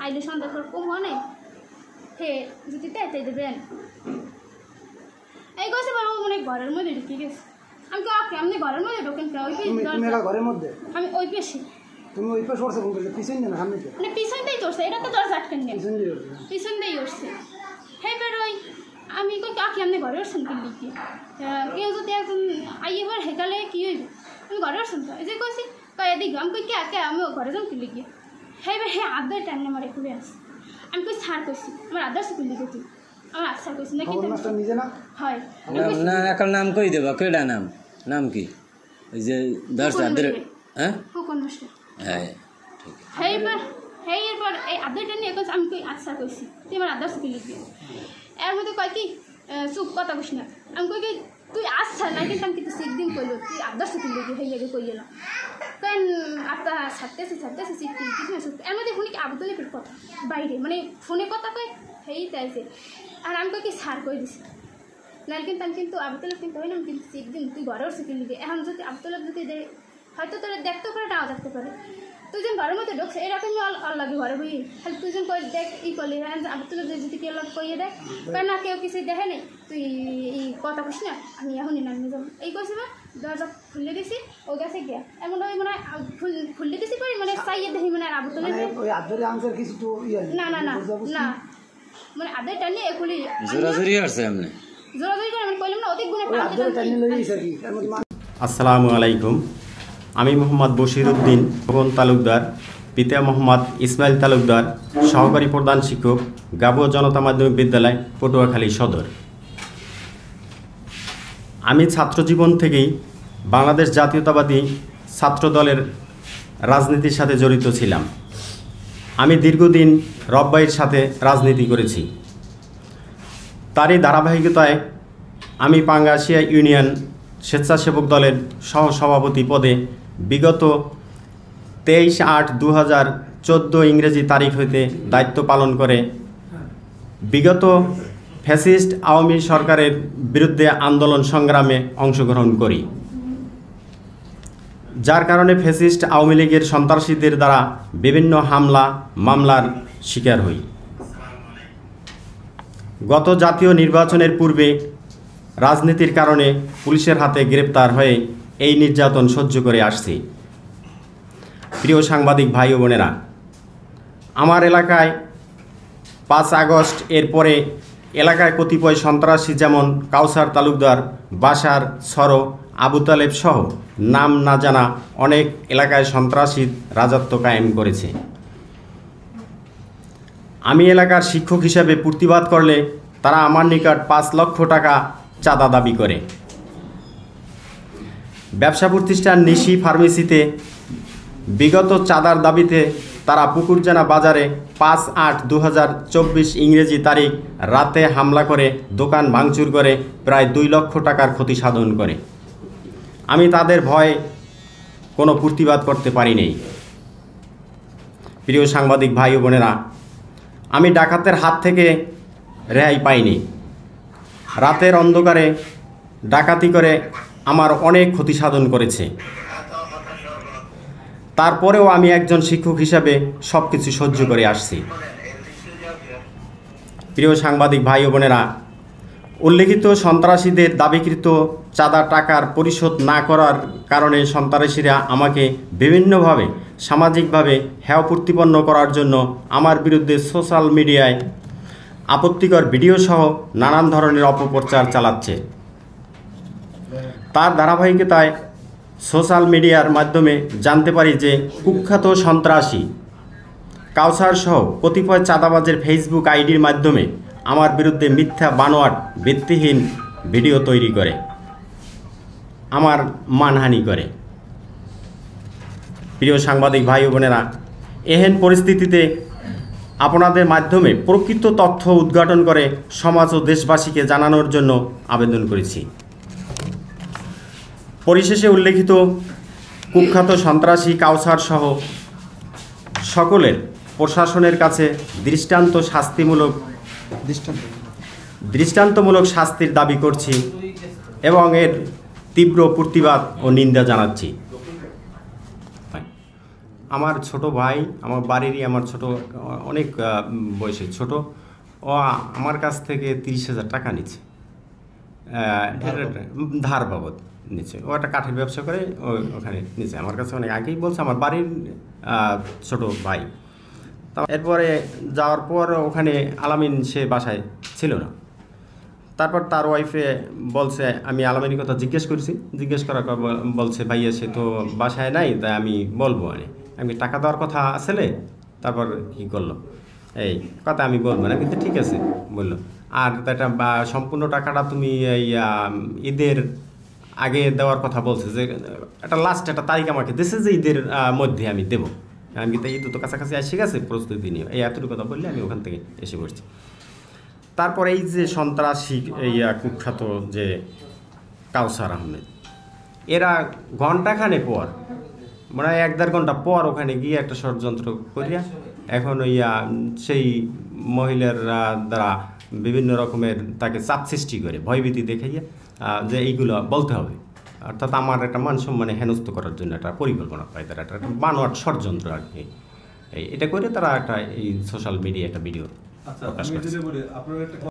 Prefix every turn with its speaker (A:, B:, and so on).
A: আইলে সন্ধ্যা পর কম হয় নাই হে যদি তাই দেবেন এই গেছে বাবা মনে ঘরের মধ্যে ঢুকে গেছে আমি ওকে আপনি ঘরের মধ্যে ঢোকেন
B: ঘরের মধ্যে
A: আমি ওই পেশে
B: তুমি ওই পাশে ওরছে বলতে পিছন না সামনে
A: মানে পিছন দিয়েই তোরছে এটা তো দরজা আটকেন নেই পিছন দিয়েই উঠছে হ্যাঁ বের ওই আমি কই কাকি আপনি ঘরে উঠছেন কি লিখি কেউ যদি একজন আইবার হেকালে কি হইবে আমি ঘরে উঠছেন তো এই যে কইছি কই এদিকে আমি কই কে আমি ঘরে যাম কি লিখি হ্যাঁ হ্যাঁ আদার টাইম আমার খুলে আসে আমি কই ছাড় কইছি আমার আদার কি লিখে তুই আমার আচ্ছা কইছি না কিন্তু
B: নিজে না
A: হয়
C: না এখন নাম কই দেবা কেডা নাম কি ওই যে দরজা হ্যাঁ
A: কোন মাস্টার
C: হ্যাঁ ঠিক
A: হ্যাঁ এরপর এই আদারটা নিয়ে এখন আমি কই আচ্ছা কইছি তুই আমার আদার কি লিখবি এর মধ্যে কয় কি চুপ কথা কইস না আমি কই কি তুই আচ্ছা না কিন্তু আমি কিন্তু একদিন কইলো তুই আদার কি লিখবি হয়ে যাবে কই গেলাম কারণ আপনার ছাড়তেছি কিছু এর মধ্যে ফোনে কি আবুতলের কথা বাইরে মানে ফোনে কথা কয় হেই চাইছে আর আমি কই কি সার কই দিছি নাহলে কিন্তু আমি কিন্তু আবুতলের কিন্তু হইলাম কিন্তু একদিন তুই ঘরে উঠছে কি লিখে এখন যদি আবুতলের যদি হয়তো তোরা দেখতেও পারে নাও দেখতে পারে তুই যেন ঘরের মধ্যে ঢুকছে এরকমই লাগে ঘরে বই খালি তুই যেন কই দেখ ই করলি হ্যাঁ আবুতলের যদি কেউ কইয়ে দেখ কারণ না কেউ কিছু দেখে নেই তুই এই কথা কইস না আমি এখনই নামিয়ে যাবো এই কইছি না দরজা খুলে দিছি ও গেছে গিয়া এমন ওই মানে খুলে দিছি পারি মানে চাইয়ে দেখি মানে আবুতলে না না না না মানে আদের টানি এগুলি
C: জোরাজুরি আসছে এমনি
A: জোরাজুরি করে আমি কইলাম না অধিক গুণে
D: আসসালামু আলাইকুম আমি মোহাম্মদ বশিরউদ্দিন ভবন তালুকদার পিতা মোহাম্মদ ইসমাইল তালুকদার সহকারী প্রধান শিক্ষক গাবুয়া জনতা মাধ্যমিক বিদ্যালয় পটুয়াখালী সদর আমি ছাত্রজীবন থেকেই বাংলাদেশ জাতীয়তাবাদী ছাত্র দলের রাজনীতির সাথে জড়িত ছিলাম আমি দীর্ঘদিন রব্বাইয়ের সাথে রাজনীতি করেছি তারই ধারাবাহিকতায় আমি পাঙ্গাসিয়া ইউনিয়ন স্বেচ্ছাসেবক দলের সহসভাপতি পদে বিগত 23/8/2014 ইংরেজি তারিখ হইতে দায়িত্ব পালন করে বিগত ফ্যাসিস্ট আওয়ামী সরকারের বিরুদ্ধে আন্দোলন সংগ্রামে অংশগ্রহণ করি যার কারণে ফ্যাসিস্ট আওয়ামী লীগের সন্ত্রাসীদের দ্বারা বিভিন্ন হামলা মামলার শিকার হই গত জাতীয় নির্বাচনের পূর্বে রাজনীতির কারণে পুলিশের হাতে গ্রেপ্তার হয়ে এই নির্যাতন সহ্য করে আসছি প্রিয় সাংবাদিক ভাই ও বোনেরা আমার এলাকায় 5 আগস্ট এরপরে এলাকায় কতিপয় সন্ত্রাসী যেমন কাউসার তালুকদার বাশার সরো আবু তালেব সহ নাম না জানা অনেক এলাকায় সন্ত্রাসী রাজত্ব কায়েম করেছে আমি এলাকার শিক্ষক হিসেবে প্রতিবাদ করলে তারা আমার নিকট 5 লক্ষ টাকা চাঁদা দাবি করে ব্যবসা প্রতিষ্ঠান নিশি ফার্মেসিতে বিগত চাঁদার দাবিতে তারা পুকুরজানা বাজারে 5/8/2024 ইংরেজি তারিখ রাতে হামলা করে দোকান ভাঙচুর করে প্রায় 2 লক্ষ টাকার ক্ষতি সাধন করে আমি তাদের ভয়ে কোনো প্রতিবাদ করতে পারিনি প্রিয় সাংবাদিক ভাই ও বোনেরা আমি ডাকাতের হাত থেকে রেহাই পাইনি রাতের অন্ধকারে ডাকাতি করে আমার অনেক ক্ষতি সাধন করেছে তারপরেও আমি একজন শিক্ষক হিসাবে সব কিছু সহ্য করে আসছি প্রিয় সাংবাদিক ভাই ও বোনেরা উল্লেখিত সন্ত্রাসীদের দাবিকৃত চাঁদা টাকার পরিশোধ না করার কারণে সন্ত্রাসীরা আমাকে বিভিন্নভাবে সামাজিকভাবে হেয় প্রতিপন্ন করার জন্য আমার বিরুদ্ধে সোশ্যাল মিডিয়ায় আপত্তিকর ভিডিও সহ নানান ধরনের অপপ্রচার চালাচ্ছে তার ধারাবাহিকতায় সোশ্যাল মিডিয়ার মাধ্যমে জানতে পারি যে কুখ্যাত সন্ত্রাসী কাউসার সহ কতিপয় চাঁদাবাজের ফেসবুক আইডির মাধ্যমে আমার বিরুদ্ধে মিথ্যা বানোয়াট ভিত্তিহীন ভিডিও তৈরি করে আমার মানহানি করে প্রিয় সাংবাদিক ভাই ও বোনেরা এহেন পরিস্থিতিতে আপনাদের মাধ্যমে প্রকৃত তথ্য উদ্ঘাটন করে সমাজ ও দেশবাসীকে জানানোর জন্য আবেদন করেছি পরিশেষে উল্লেখিত কুখ্যাত সন্ত্রাসী কাউসার সহ সকলের প্রশাসনের কাছে দৃষ্টান্তমূলক শাস্তির দাবি করছি এবং এর তীব্র প্রতিবাদ ও নিন্দা জানাচ্ছি আমার ছোট ভাই আমার বাড়িরই আমার ছোট অনেক বয়সে ছোট, ও আমার কাছ থেকে 30,000 টাকা নিচ্ছে ধার বাবদ নিচ্ছে। ও একটা কাঠের ব্যবসা করে ওখানে নিচ্ছে আমার কাছে অনেক আগেই বলছে, আমার বাড়ির ছোট ভাই। এরপরে যাওয়ার পর ওখানে আলামিন সে বাসায় ছিল না। তারপর তার ওয়াইফে বলছে, আমি আলামিনের কথা জিজ্ঞেস করার পর বলছে ভাইয়া সে তো বাসায় নাই, তাই আমি বলবো আমি টাকা দেওয়ার কথা আসলে। তারপর কি করলো এই কথা আমি বলবো না, কিন্তু ঠিক আছে বললো। আর এটা সম্পূর্ণ টাকাটা তুমি এই ঈদের আগে দেওয়ার কথা বলছে, যে একটা লাস্ট একটা তারিখ আমাকে দিছে যে ঈদের মধ্যে আমি দেবো। আমি তো ঈদ তো কাছাকাছি আসে গেছে, প্রস্তুতি নিয়ে এই এতটুকু কথা বললে আমি ওখান থেকে এসে পড়ছি। তারপর এই যে সন্ত্রাসী এই কুখ্যাত যে কাউসার আহমেদ, এরা ঘণ্টাখানে পর মানে 1-1.5 ঘন্টা পর ওখানে গিয়ে একটা ষড়যন্ত্র করিয়া এখন ওই সেই মহিলার দ্বারা বিভিন্ন রকমের তাকে চাপ সৃষ্টি করে ভয়ভীতি দেখাইয়া যে এইগুলো বলতে হবে, অর্থাৎ আমার একটা মান সম্মানে হেনস্থ করার জন্য একটা পরিকল্পনা পায় তারা, একটা বানোয়াট ষড়যন্ত্র আর কি। এটা করে তারা একটা এই সোশ্যাল মিডিয়া একটা ভিডিও প্রকাশ করছে।